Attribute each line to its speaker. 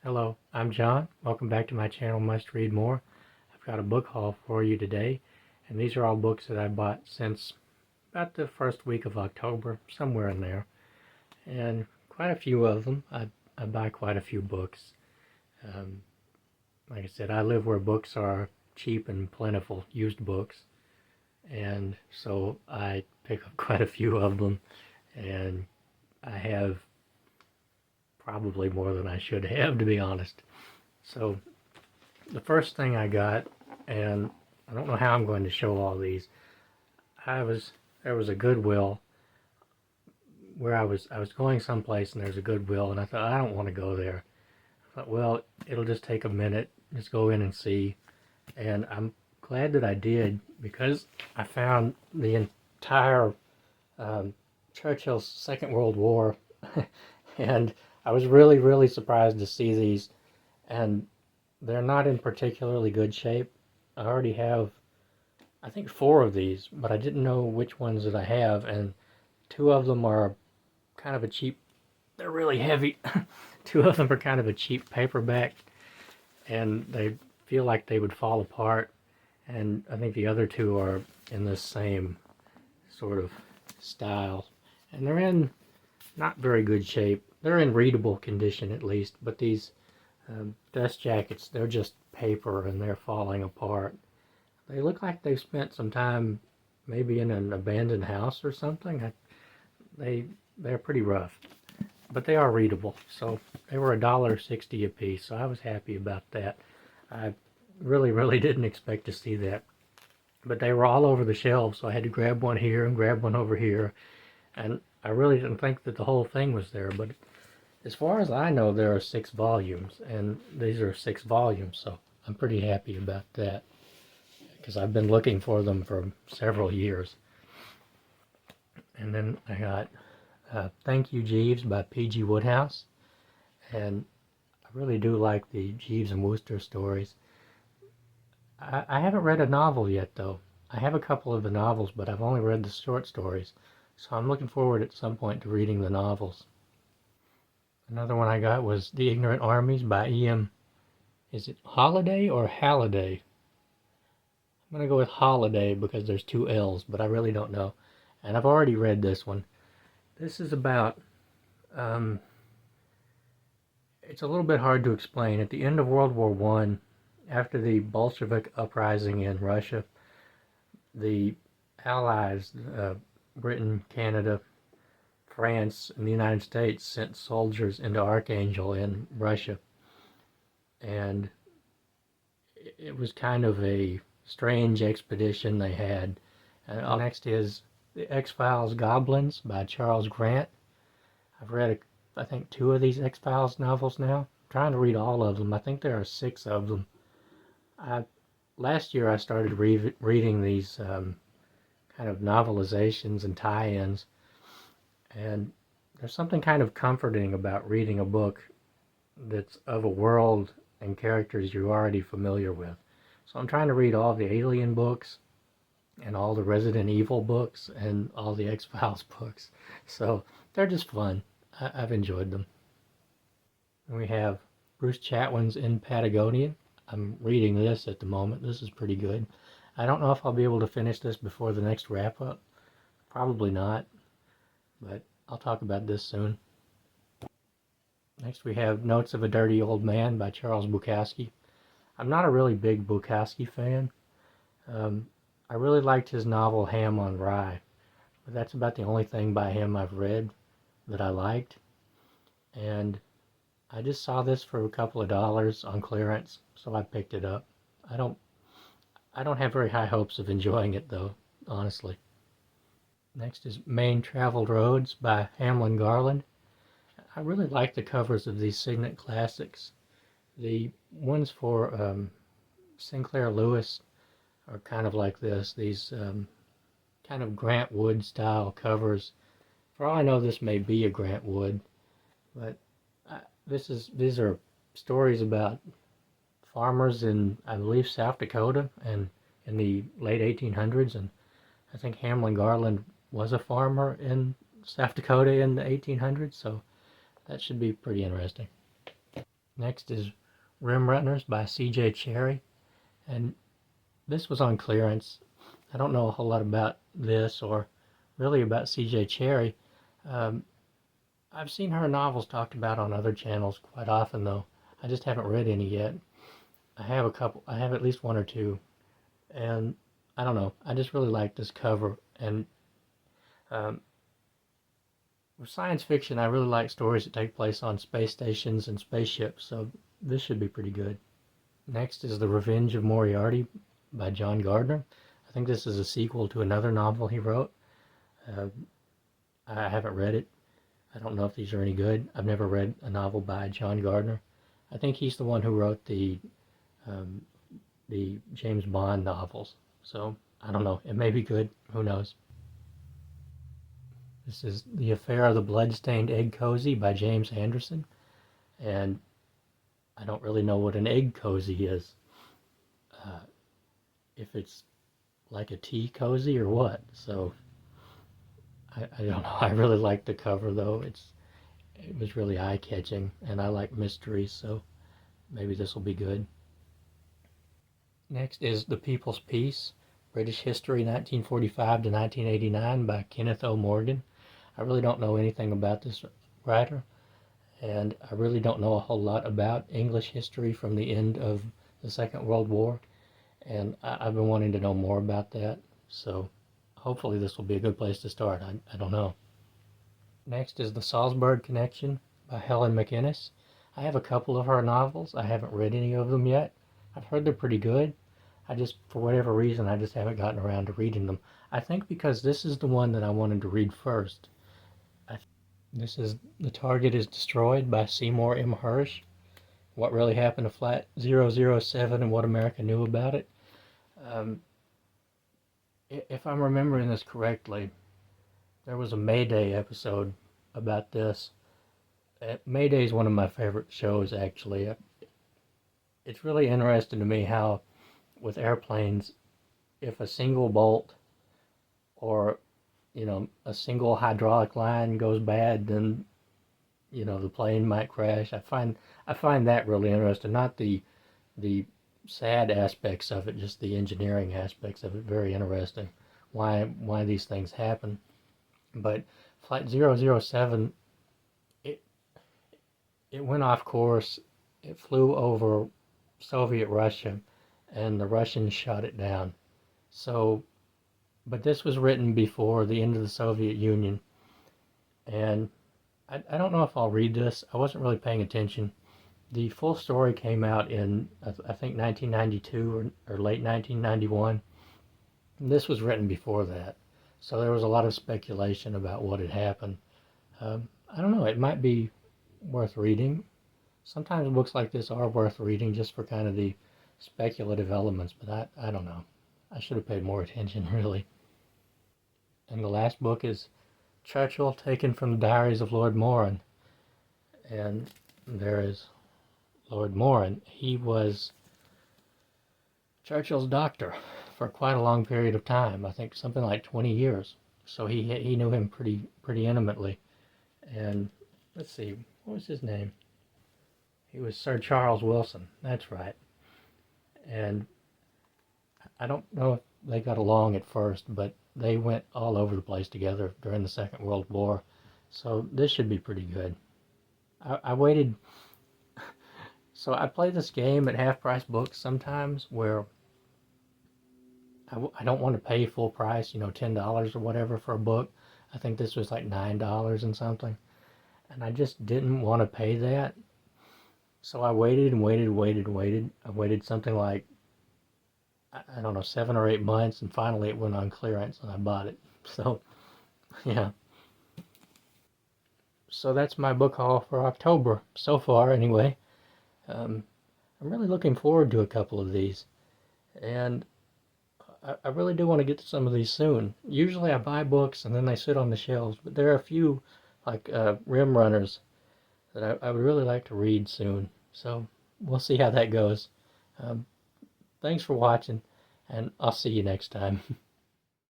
Speaker 1: Hello, I'm John. Welcome back to my channel, Must Read More. I've got a book haul for you today, and these are all books that I bought since about the first week of October, somewhere in there. And quite a few of them. I buy quite a few books. Um, like I said, I live where books are cheap and plentiful, used books. And so I pick up quite a few of them, and I have probably more than I should have, to be honest. So the first thing I got, and I don't know how I'm going to show all these. There was a Goodwill where I was going someplace, and there's a Goodwill, and I thought, I don't want to go there. I thought, well, it'll just take a minute, just go in and see. And I'm glad that I did, because I found the entire Churchill's Second World War and I was really surprised to see these, and they're not in particularly good shape. I already have, I think, 4 of these, but I didn't know which ones that I have, and 2 of them are kind of a cheap, they're really heavy. 2 of them are kind of a cheap paperback, and they feel like they would fall apart, and I think the other 2 are in the same sort of style, and they're in not very good shape. They're in readable condition at least, but these dust jackets, they're just paper and they're falling apart. They look like they've spent some time maybe in an abandoned house or something. They're pretty rough, but they are readable. So they were $1.60 a piece, so I was happy about that. I really didn't expect to see that, but they were all over the shelves, so I had to grab one here and grab one over here, and I really didn't think that the whole thing was there, but as far as I know, there are 6 volumes, and these are 6 volumes, so I'm pretty happy about that, because I've been looking for them for several years. And then I got Thank You, Jeeves by P.G. Wodehouse, and I really do like the Jeeves and Wooster stories. I haven't read a novel yet, though. I have a couple of the novels, but I've only read the short stories, so I'm looking forward at some point to reading the novels. Another one I got was The Ignorant Armies by E.M. Is it Halliday or Halliday? I'm going to go with Halliday because there's 2 L's, but I really don't know. And I've already read this one. This is about, it's a little bit hard to explain. At the end of World War I, after the Bolshevik uprising in Russia, the Allies, Britain, Canada, France, and the United States sent soldiers into Archangel in Russia. And it was kind of a strange expedition they had. Next is The X-Files Goblins by Charles Grant. I've read, I think, 2 of these X-Files novels now. I'm trying to read all of them. I think there are 6 of them. Last year I started reading these kind of novelizations and tie-ins, and there's something kind of comforting about reading a book that's of a world and characters you're already familiar with. So I'm trying to read all the Alien books and all the Resident Evil books and all the X-Files books. So they're just fun. I've enjoyed them. And we have Bruce Chatwin's In Patagonia. I'm reading this at the moment. This is pretty good. I don't know if I'll be able to finish this before the next wrap-up. Probably not, but I'll talk about this soon. Next we have Notes of a Dirty Old Man by Charles Bukowski. I'm not a really big Bukowski fan. I really liked his novel Ham on Rye, but that's about the only thing by him I've read that I liked. And I just saw this for a couple of dollars on clearance, so I picked it up. I don't have very high hopes of enjoying it, though, honestly. Next is Main Traveled Roads by Hamlin Garland. I really like the covers of these Signet Classics. The ones for Sinclair Lewis are kind of like this. These kind of Grant Wood style covers. For all I know, this may be a Grant Wood, but these are stories about farmers in, I believe, South Dakota and in the late 1800s, and I think Hamlin Garland was a farmer in South Dakota in the 1800s, so that should be pretty interesting. Next is Rimrunners by C.J. Cherryh, and this was on clearance. I don't know a whole lot about this or really about C.J. Cherryh. I've seen her novels talked about on other channels quite often, though. I just haven't read any yet. I have a couple. I have at least one or two, and I don't know. I just really like this cover, and with science fiction, I really like stories that take place on space stations and spaceships, so this should be pretty good. Next is The Revenge of Moriarty by John Gardner. I think this is a sequel to another novel he wrote. I haven't read it. I don't know if these are any good. I've never read a novel by John Gardner. I think he's the one who wrote the James Bond novels. So, I don't know. It may be good. Who knows? This is The Affair of the Blood-Stained Egg Cozy by James Anderson. And I don't really know what an egg cozy is. If it's like a tea cozy or what. So, I don't know. I really like the cover, though. It was really eye-catching, and I like mysteries, so maybe this will be good. Next is The People's Peace, British History 1945 to 1989 by Kenneth O. Morgan. I really don't know anything about this writer, and I really don't know a whole lot about English history from the end of the Second World War, and I've been wanting to know more about that, so hopefully this will be a good place to start. I don't know. Next is The Salzburg Connection by Helen MacInnes. I have a couple of her novels. I haven't read any of them yet. I've heard they're pretty good. For whatever reason, I just haven't gotten around to reading them. I think because this is the one that I wanted to read first. This is The Target is Destroyed by Seymour M. Hersh. What Really Happened to Flight 007 and What America Knew About It. If I'm remembering this correctly, there was a Mayday episode about this. Mayday is one of my favorite shows, actually. It's really interesting to me how, with airplanes, if a single bolt or, a single hydraulic line goes bad, then, the plane might crash. I find that really interesting. Not the sad aspects of it, just the engineering aspects of it. Very interesting. Why these things happen. But Flight 007, it went off course. It flew over Soviet Russia, and the Russians shot it down. So, but this was written before the end of the Soviet Union, and I don't know if I'll read this. I wasn't really paying attention. The full story came out in, I think, 1992 or late 1991. And this was written before that. So there was a lot of speculation about what had happened. I don't know. It might be worth reading. Sometimes books like this are worth reading just for kind of the speculative elements, but I don't know. I should have paid more attention, really. And the last book is Churchill, taken from the Diaries of Lord Moran. And there is Lord Moran. He was Churchill's doctor for quite a long period of time. I think something like 20 years. So he knew him pretty intimately. And let's see, what was his name? He was Sir Charles Wilson. That's right. And I don't know if they got along at first, but they went all over the place together during the Second World War. So this should be pretty good. I waited. So I play this game at half-price books sometimes where I don't want to pay full price, $10 or whatever for a book. I think this was like $9 and something. And I just didn't want to pay that. So I waited and waited and waited and waited. I waited something like, I don't know, 7 or 8 months, and finally it went on clearance and I bought it. So, yeah. So that's my book haul for October, so far anyway. I'm really looking forward to a couple of these. And I really do want to get to some of these soon. Usually I buy books and then they sit on the shelves, but there are a few, like Rimrunners, that I would really like to read soon. So we'll see how that goes. Thanks for watching, and I'll see you next time.